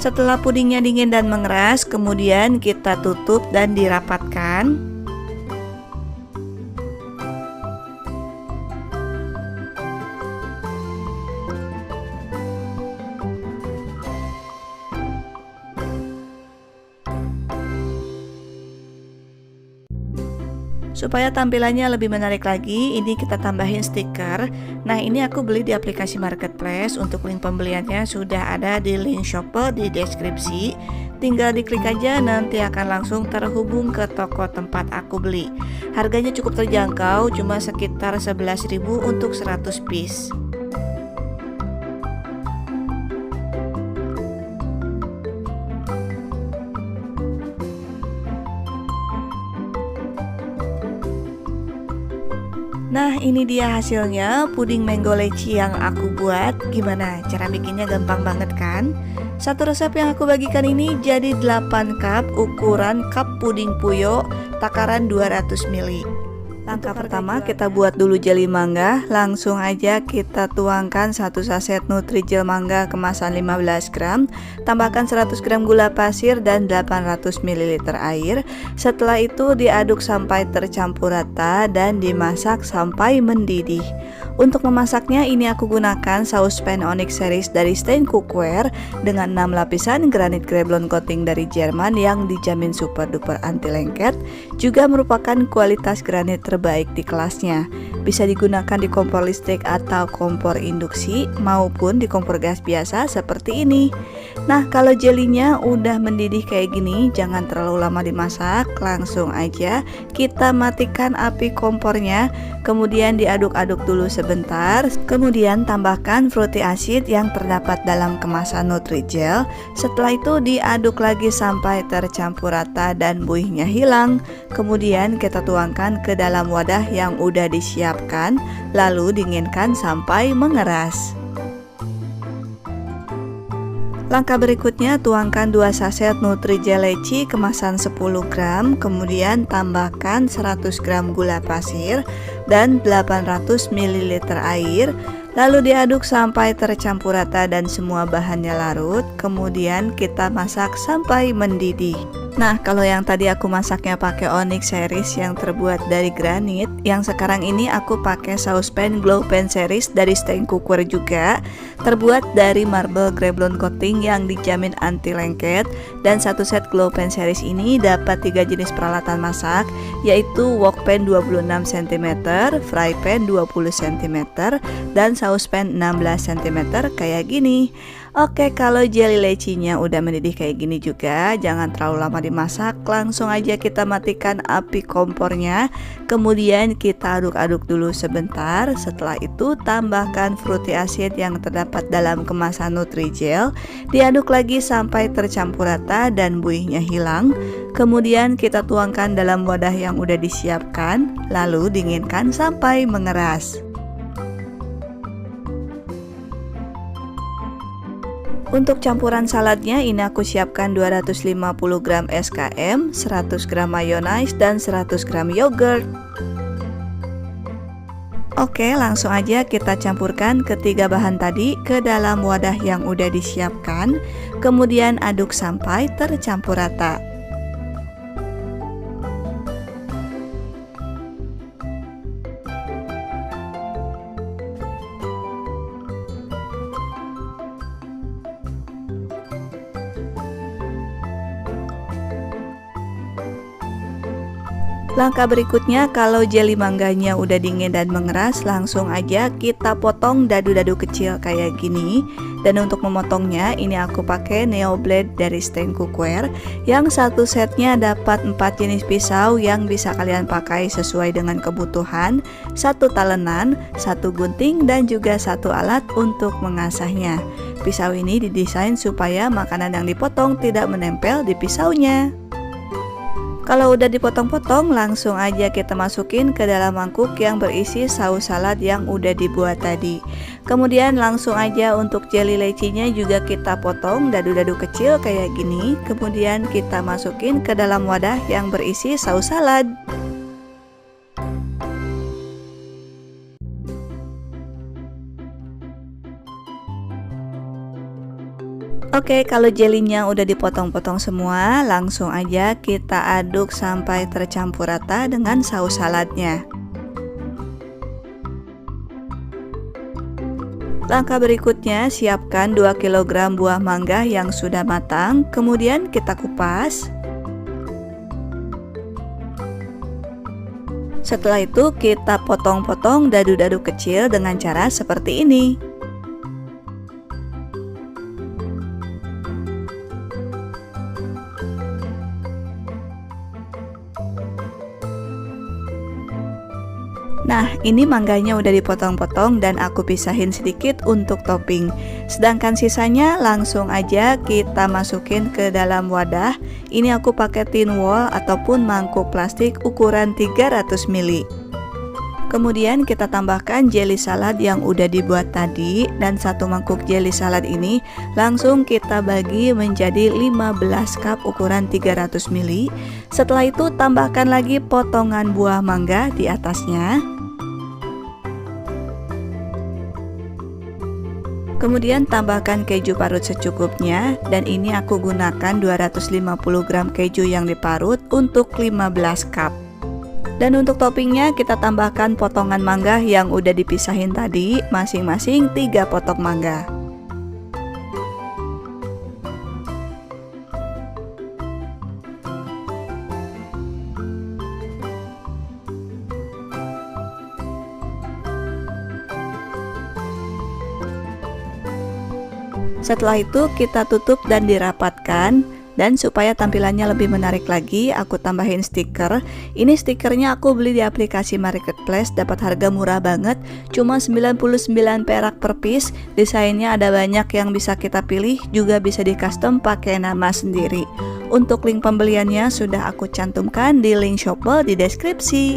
Setelah pudingnya dingin dan mengeras, kemudian kita tutup dan dirapatkan. Supaya tampilannya lebih menarik lagi, ini kita tambahin stiker. Nah, ini aku beli di aplikasi marketplace. Untuk link pembeliannya sudah ada di link shopper di deskripsi. Tinggal diklik aja, nanti akan langsung terhubung ke toko tempat aku beli. Harganya cukup terjangkau, cuma sekitar 11.000 untuk 100 piece. Nah, ini dia hasilnya puding mango leci yang aku buat. Gimana? Cara bikinnya gampang banget kan? Satu resep yang aku bagikan ini jadi 8 cup ukuran cup puding puyo takaran 200 ml. Langkah pertama, kita buat dulu jelly mangga. Langsung aja kita tuangkan 1 saset Nutrijel mangga kemasan 15 gram. Tambahkan 100 gram gula pasir dan 800 ml air. Setelah itu diaduk sampai tercampur rata dan dimasak sampai mendidih. Untuk memasaknya ini aku gunakan saus pan Onyx series dari Stein Cookware dengan 6 lapisan granit Greblon coating dari Jerman yang dijamin super duper anti lengket. Juga merupakan kualitas granit terbaik di kelasnya. Bisa digunakan di kompor listrik atau kompor induksi maupun di kompor gas biasa seperti ini. Nah, kalau jelinya udah mendidih kayak gini, jangan terlalu lama dimasak, langsung aja kita matikan api kompornya. Kemudian diaduk-aduk dulu sebentar. Kemudian tambahkan fruity acid yang terdapat dalam kemasan Nutrijel. Setelah itu diaduk lagi sampai tercampur rata dan buihnya hilang. Kemudian kita tuangkan ke dalam wadah yang udah disiapkan, lalu dinginkan sampai mengeras. Langkah berikutnya, tuangkan 2 saset Nutrijel leci kemasan 10 gram, kemudian tambahkan 100 gram gula pasir dan 800 ml air. Lalu diaduk sampai tercampur rata dan semua bahannya larut. Kemudian kita masak sampai mendidih. Nah, kalau yang tadi aku masaknya pakai Onyx series yang terbuat dari granit, yang sekarang ini aku pakai saus pan Glow Pan series dari Stein Cookware juga, terbuat dari marble Greblon coating yang dijamin anti lengket. Dan satu set Glow Pan series ini dapat 3 jenis peralatan masak, yaitu wok pan 26 cm, fry pan 20 cm, dan saus pan 16 cm kayak gini. Oke, kalau jelly lecinya udah mendidih kayak gini juga, jangan terlalu lama dimasak, langsung aja kita matikan api kompornya. Kemudian kita aduk-aduk dulu sebentar. Setelah itu tambahkan fruity acid yang terdapat dalam kemasan Nutrijel. Diaduk lagi sampai tercampur rata dan buihnya hilang. Kemudian kita tuangkan dalam wadah yang udah disiapkan, lalu dinginkan sampai mengeras. Untuk campuran saladnya ini aku siapkan 250 gram SKM, 100 gram mayonnaise, dan 100 gram yogurt. Oke, langsung aja kita campurkan ketiga bahan tadi ke dalam wadah yang udah disiapkan. Kemudian aduk sampai tercampur rata. Langkah berikutnya, kalau jelly mangganya udah dingin dan mengeras, langsung aja kita potong dadu-dadu kecil kayak gini. Dan untuk memotongnya, ini aku pakai Neo Blade dari Stein Cookware, yang satu setnya dapat 4 jenis pisau yang bisa kalian pakai sesuai dengan kebutuhan, 1 talenan, 1 gunting, dan juga 1 alat untuk mengasahnya. pisau ini didesain supaya makanan yang dipotong tidak menempel di pisaunya. Kalau udah dipotong-potong, langsung aja kita masukin ke dalam mangkuk yang berisi saus salad yang udah dibuat tadi. Kemudian langsung aja untuk jelly lecinya juga kita potong dadu-dadu kecil kayak gini. Kemudian kita masukin ke dalam wadah yang berisi saus salad. Oke, kalau jelinya udah dipotong-potong semua, langsung aja kita aduk sampai tercampur rata dengan saus saladnya. Langkah berikutnya, siapkan 2 kg buah mangga yang sudah matang, kemudian kita kupas. Setelah itu kita potong-potong dadu-dadu kecil dengan cara seperti ini. Nah, ini mangganya udah dipotong-potong dan aku pisahin sedikit untuk topping. Sedangkan sisanya langsung aja kita masukin ke dalam wadah. Ini aku pakai tin wall ataupun mangkuk plastik ukuran 300 ml. Kemudian kita tambahkan jelly salad yang udah dibuat tadi, dan satu mangkuk jelly salad ini langsung kita bagi menjadi 15 cup ukuran 300 ml. Setelah itu tambahkan lagi potongan buah mangga di atasnya. Kemudian tambahkan keju parut secukupnya, dan ini aku gunakan 250 gram keju yang diparut untuk 15 cup. Dan untuk toppingnya kita tambahkan potongan mangga yang udah dipisahin tadi, masing-masing 3 potong mangga. Setelah itu kita tutup dan dirapatkan. Dan supaya tampilannya lebih menarik lagi, aku tambahin stiker. Ini stikernya aku beli di aplikasi Marketplace, dapat harga murah banget, cuma 99 perak per piece. Desainnya ada banyak yang bisa kita pilih, juga bisa di custom pakai nama sendiri. Untuk link pembeliannya sudah aku cantumkan di link Shopee di deskripsi.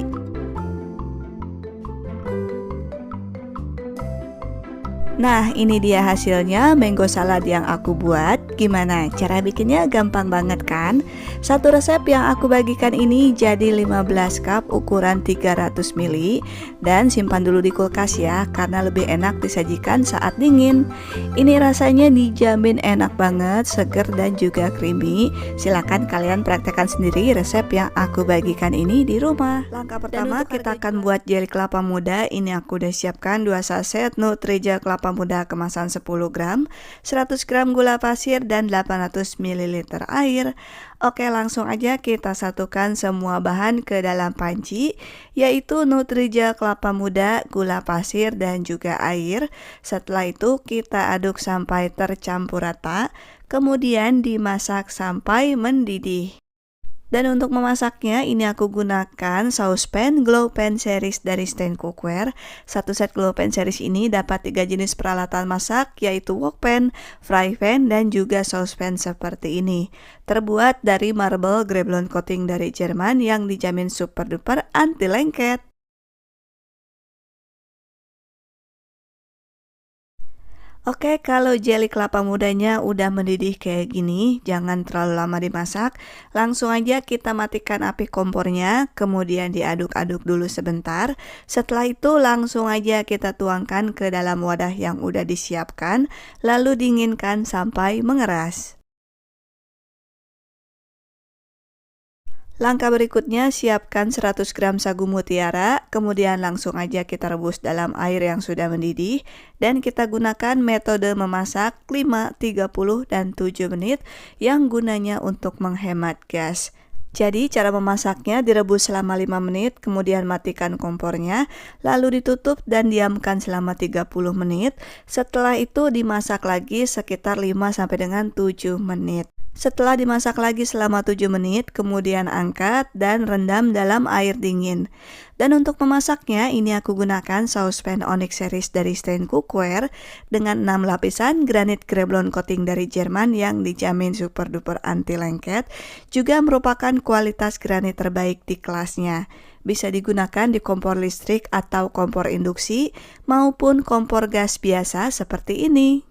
Nah, ini dia hasilnya mango salad yang aku buat. Gimana? Cara bikinnya gampang banget kan? Satu resep yang aku bagikan ini jadi 15 cup ukuran 300 ml, dan simpan dulu di kulkas ya, karena lebih enak disajikan saat dingin. Ini rasanya dijamin enak banget, seger dan juga creamy. Silahkan kalian praktekkan sendiri resep yang aku bagikan ini di rumah. Langkah pertama kita akan buat jelly kelapa muda. Ini aku udah siapkan 2 saset Nutrija kelapa muda kemasan 10 gram, 100 gram gula pasir, dan 800 ml air. Oke, langsung aja kita satukan semua bahan ke dalam panci, yaitu Nutrija kelapa muda, gula pasir, dan juga air. Setelah itu kita aduk sampai tercampur rata, kemudian dimasak sampai mendidih. Dan untuk memasaknya, ini aku gunakan saucepan Glow Pan Series dari Stand Cookware. Satu set Glow Pan Series ini dapat 3 jenis peralatan masak, yaitu wok pan, fry pan, dan juga saucepan seperti ini. Terbuat dari marble grey blonde coating dari Jerman yang dijamin super duper anti lengket. Oke, kalau jelly kelapa mudanya udah mendidih kayak gini, jangan terlalu lama dimasak. Langsung aja kita matikan api kompornya, kemudian diaduk-aduk dulu sebentar. Setelah itu langsung aja kita tuangkan ke dalam wadah yang udah disiapkan, lalu dinginkan sampai mengeras. Langkah berikutnya, siapkan 100 gram sagu mutiara, kemudian langsung aja kita rebus dalam air yang sudah mendidih, dan kita gunakan metode memasak 5, 30, dan 7 menit yang gunanya untuk menghemat gas. Jadi cara memasaknya direbus selama 5 menit, kemudian matikan kompornya, lalu ditutup dan diamkan selama 30 menit. Setelah itu dimasak lagi sekitar 5 sampai dengan 7 menit. Setelah dimasak lagi selama 7 menit, kemudian angkat dan rendam dalam air dingin. Dan untuk memasaknya, ini aku gunakan sauspan Onyx series dari Stein Cookware dengan 6 lapisan granit Greblon coating dari Jerman yang dijamin super duper anti lengket, juga merupakan kualitas granit terbaik di kelasnya. Bisa digunakan di kompor listrik atau kompor induksi maupun kompor gas biasa seperti ini.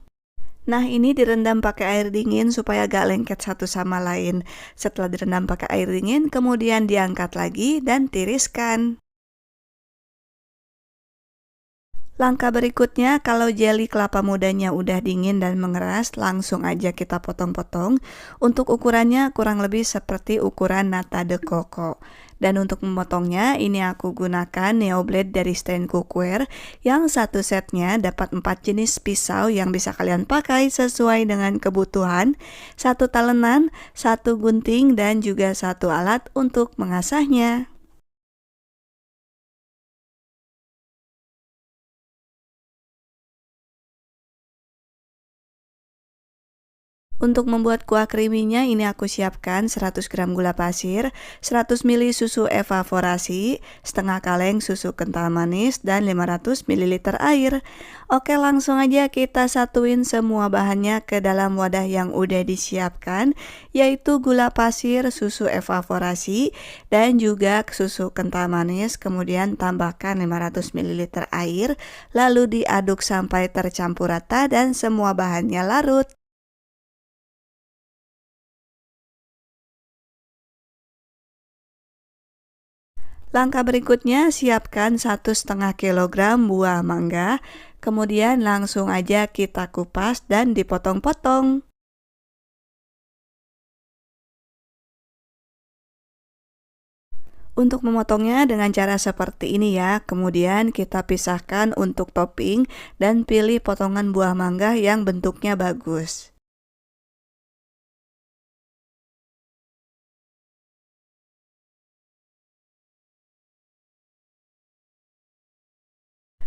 Nah, ini direndam pakai air dingin supaya gak lengket satu sama lain. Setelah direndam pakai air dingin, kemudian diangkat lagi dan tiriskan. Langkah berikutnya, kalau jeli kelapa mudanya udah dingin dan mengeras, langsung aja kita potong-potong. Untuk ukurannya kurang lebih seperti ukuran nata de coco. Dan untuk memotongnya, ini aku gunakan Neo Blade dari Stein Cookware yang satu setnya dapat 4 jenis pisau yang bisa kalian pakai sesuai dengan kebutuhan, satu talenan, satu gunting, dan juga satu alat untuk mengasahnya. Untuk membuat kuah creamy-nya ini aku siapkan 100 gram gula pasir, 100 ml susu evaporasi, setengah kaleng susu kental manis, dan 500 ml air. Oke, langsung aja kita satuin semua bahannya ke dalam wadah yang udah disiapkan, yaitu gula pasir, susu evaporasi, dan juga susu kental manis. Kemudian tambahkan 500 ml air, lalu diaduk sampai tercampur rata dan semua bahannya larut. Langkah berikutnya, siapkan 1,5 kilogram buah mangga, kemudian langsung aja kita kupas dan dipotong-potong. Untuk memotongnya dengan cara seperti ini ya, kemudian kita pisahkan untuk topping dan pilih potongan buah mangga yang bentuknya bagus.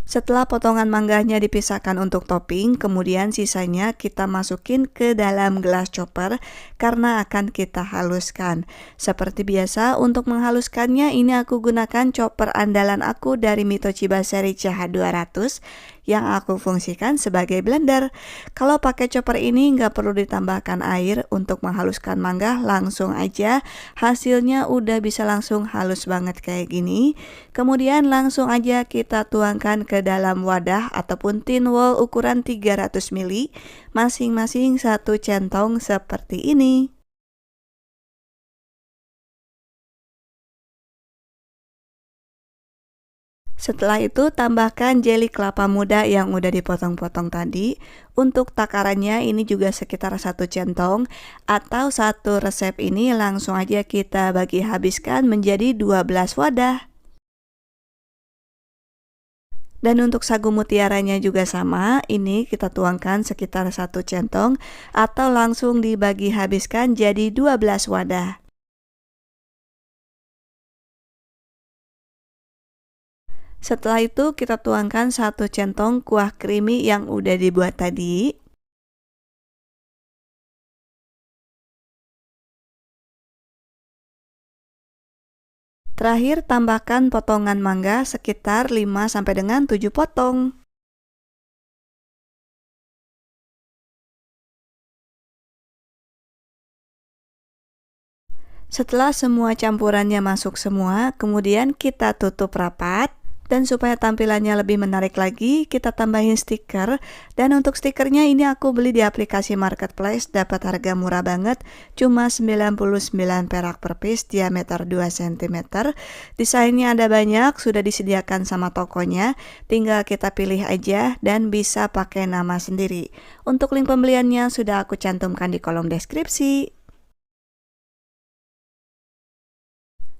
Setelah potongan mangganya dipisahkan untuk topping, kemudian sisanya kita masukin ke dalam gelas chopper karena akan kita haluskan. Seperti biasa, untuk menghaluskannya ini aku gunakan chopper andalan aku dari Mitochiba seri CH200 yang aku fungsikan sebagai blender. Kalau pakai chopper ini nggak perlu ditambahkan air untuk menghaluskan mangga, langsung aja hasilnya udah bisa langsung halus banget kayak gini. Kemudian langsung aja kita tuangkan ke dalam wadah ataupun tin wall ukuran 300 ml, masing-masing satu centong seperti ini. Setelah itu tambahkan jeli kelapa muda yang udah dipotong-potong tadi. Untuk takarannya ini juga sekitar satu centong atau satu resep ini langsung aja kita bagi habiskan menjadi 12 wadah. Dan untuk sagu mutiaranya juga sama, ini kita tuangkan sekitar satu centong atau langsung dibagi habiskan jadi 12 wadah. Setelah itu kita tuangkan satu centong kuah creamy yang udah dibuat tadi. Terakhir tambahkan potongan mangga sekitar 5 sampai dengan 7 potong. Setelah semua campurannya masuk semua, kemudian kita tutup rapat. Dan supaya tampilannya lebih menarik lagi, kita tambahin stiker. Dan untuk stikernya ini aku beli di aplikasi marketplace, dapat harga murah banget, cuma 99 perak per piece, diameter 2 cm. Desainnya ada banyak, sudah disediakan sama tokonya, tinggal kita pilih aja dan bisa pakai nama sendiri. Untuk link pembeliannya sudah aku cantumkan di kolom deskripsi.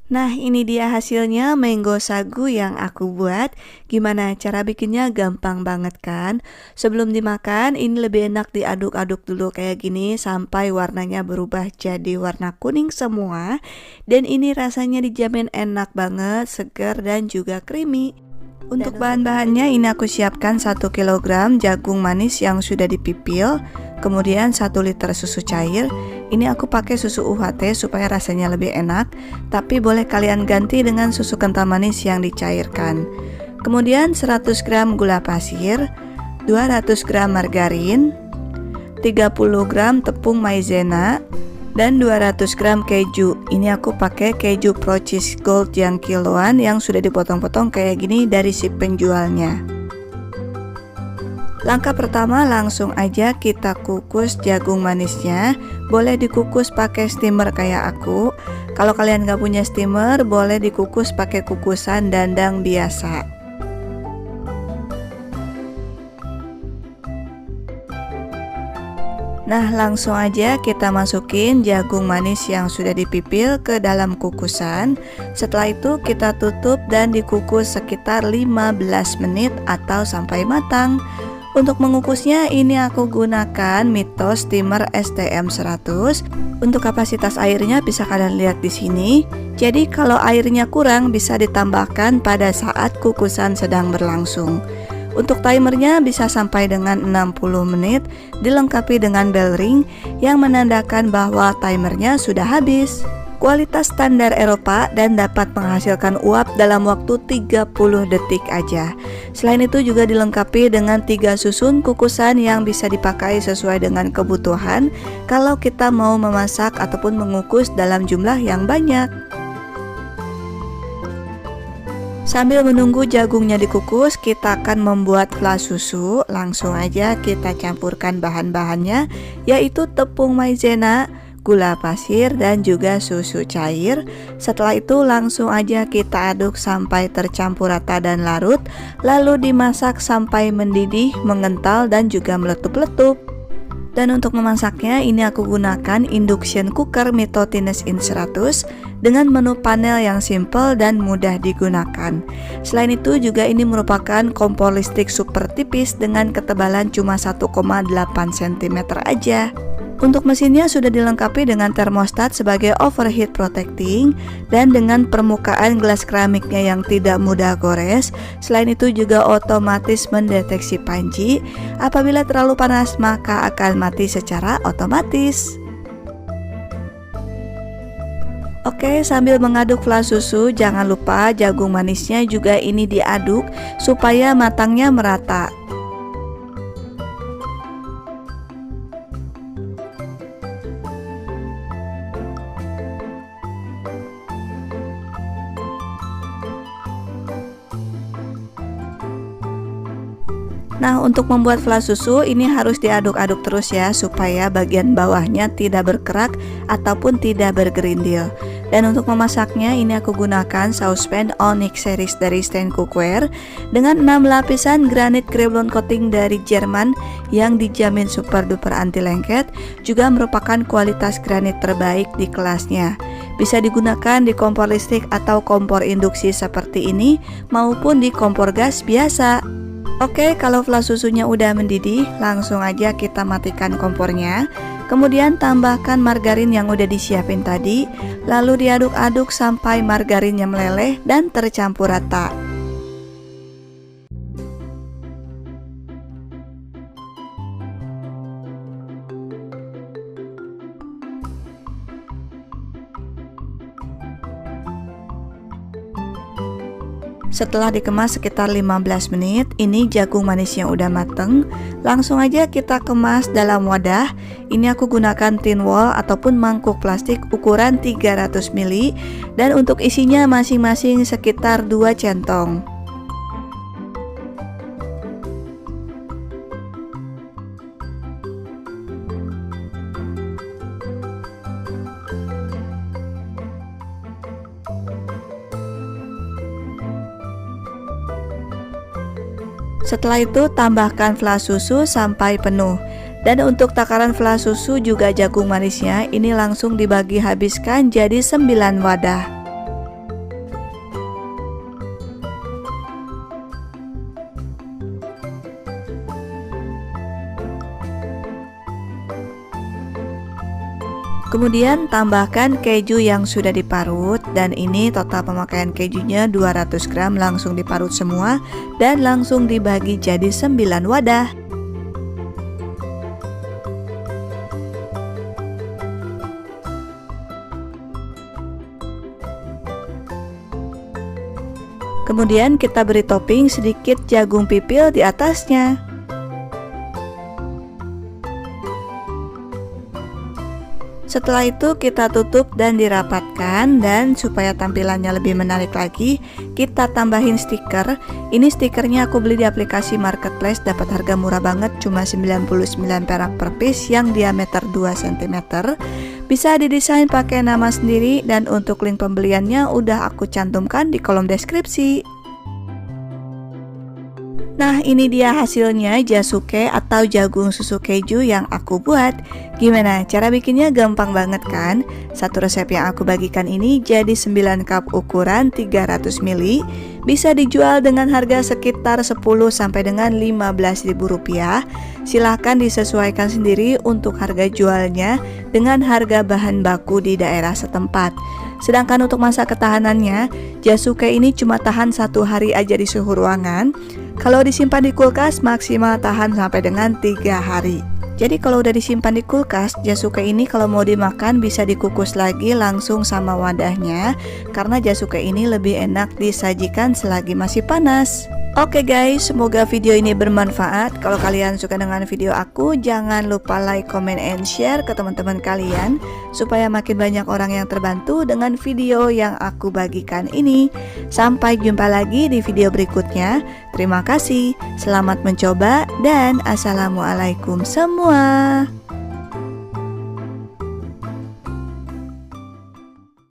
Nah, ini dia hasilnya mango sagu yang aku buat. Gimana cara bikinnya? Gampang banget kan? Sebelum dimakan, ini lebih enak diaduk-aduk dulu kayak gini sampai warnanya berubah jadi warna kuning semua. Dan ini rasanya dijamin enak banget, segar dan juga creamy. Untuk bahan-bahannya ini aku siapkan 1 kilogram jagung manis yang sudah dipipil, kemudian 1 liter susu cair. Ini aku pakai susu UHT supaya rasanya lebih enak, tapi boleh kalian ganti dengan susu kental manis yang dicairkan. Kemudian 100 gram gula pasir, 200 gram margarin, 30 gram tepung maizena, dan 200 gram keju. Ini aku pakai keju Pro Cheese Gold yang kiloan yang sudah dipotong-potong kayak gini dari si penjualnya. Langkah pertama, langsung aja kita kukus jagung manisnya. Boleh dikukus pakai steamer kayak aku. Kalau kalian gak punya steamer, boleh dikukus pakai kukusan dandang biasa. Nah, langsung aja kita masukin jagung manis yang sudah dipipil ke dalam kukusan. Setelah itu kita tutup dan dikukus sekitar 15 menit atau sampai matang. Untuk mengukusnya ini aku gunakan Mito Steamer STM 100. Untuk kapasitas airnya bisa kalian lihat di sini. Jadi kalau airnya kurang bisa ditambahkan pada saat kukusan sedang berlangsung. Untuk timernya bisa sampai dengan 60 menit, dilengkapi dengan bell ring yang menandakan bahwa timernya sudah habis. Kualitas standar Eropa dan dapat menghasilkan uap dalam waktu 30 detik aja. Selain itu juga dilengkapi dengan 3 susun kukusan yang bisa dipakai sesuai dengan kebutuhan kalau kita mau memasak ataupun mengukus dalam jumlah yang banyak. Sambil menunggu jagungnya dikukus, kita akan membuat flas susu. Langsung aja kita campurkan bahan-bahannya, yaitu tepung maizena, gula pasir, dan juga susu cair. Setelah itu langsung aja kita aduk sampai tercampur rata dan larut, lalu dimasak sampai mendidih, mengental, dan juga meletup-letup. Dan untuk memasaknya ini aku gunakan induction cooker Mito Tines In 100 dengan menu panel yang simple dan mudah digunakan. Selain itu juga ini merupakan kompor listrik super tipis dengan ketebalan cuma 1,8 cm aja. Untuk mesinnya sudah dilengkapi dengan termostat sebagai overheat protecting dan dengan permukaan gelas keramiknya yang tidak mudah gores. Selain itu juga otomatis mendeteksi panci. Apabila terlalu panas maka akan mati secara otomatis. Oke, sambil mengaduk flas susu jangan lupa jagung manisnya juga ini diaduk supaya matangnya merata. Nah, untuk membuat flas susu ini harus diaduk-aduk terus ya supaya bagian bawahnya tidak berkerak ataupun tidak bergerindil. Dan untuk memasaknya ini aku gunakan saucepan Onyx series dari Stain Cookware dengan 6 lapisan granit Kremlon coating dari Jerman yang dijamin super duper anti lengket, juga merupakan kualitas granit terbaik di kelasnya. Bisa digunakan di kompor listrik atau kompor induksi seperti ini maupun di kompor gas biasa. Oke, kalau flas susunya udah mendidih, langsung aja kita matikan kompornya. Kemudian tambahkan margarin yang udah disiapin tadi, lalu diaduk-aduk sampai margarinnya meleleh dan tercampur rata. Setelah dikemas sekitar 15 menit, ini jagung manisnya udah mateng. Langsung aja kita kemas dalam wadah. Ini aku gunakan tin wall ataupun mangkuk plastik ukuran 300 ml dan untuk isinya masing-masing sekitar 2 centong. Setelah itu tambahkan flas susu sampai penuh. Dan untuk takaran flas susu juga jagung manisnya ini langsung dibagi habiskan jadi 9 wadah. Kemudian tambahkan keju yang sudah diparut, dan ini total pemakaian kejunya 200 gram langsung diparut semua dan langsung dibagi jadi 9 wadah. Kemudian kita beri topping sedikit jagung pipil di atasnya. Setelah itu kita tutup dan dirapatkan, dan supaya tampilannya lebih menarik lagi, kita tambahin stiker. Ini stikernya aku beli di aplikasi marketplace, dapat harga murah banget, cuma 99 perak per piece yang diameter 2 cm. Bisa didesain pakai nama sendiri, dan untuk link pembeliannya udah aku cantumkan di kolom deskripsi. Nah, ini dia hasilnya jasuke atau jagung susu keju yang aku buat. Gimana? Cara bikinnya gampang banget kan? Satu resep yang aku bagikan ini jadi 9 cup ukuran 300 ml. Bisa dijual dengan harga sekitar 10 sampai dengan Rp15.000. Silahkan disesuaikan sendiri untuk harga jualnya dengan harga bahan baku di daerah setempat. Sedangkan untuk masa ketahanannya, jasuke ini cuma tahan 1 hari aja di suhu ruangan. Kalau disimpan di kulkas maksimal tahan sampai dengan 3 hari. Jadi kalau udah disimpan di kulkas, jasuke ini kalau mau dimakan bisa dikukus lagi langsung sama wadahnya, karena jasuke ini lebih enak disajikan selagi masih panas. Oke guys, semoga video ini bermanfaat. Kalau kalian suka dengan video aku, jangan lupa like, comment, and share ke teman-teman kalian, supaya makin banyak orang yang terbantu dengan video yang aku bagikan ini. Sampai jumpa lagi di video berikutnya. Terima kasih, selamat mencoba, dan assalamualaikum semua.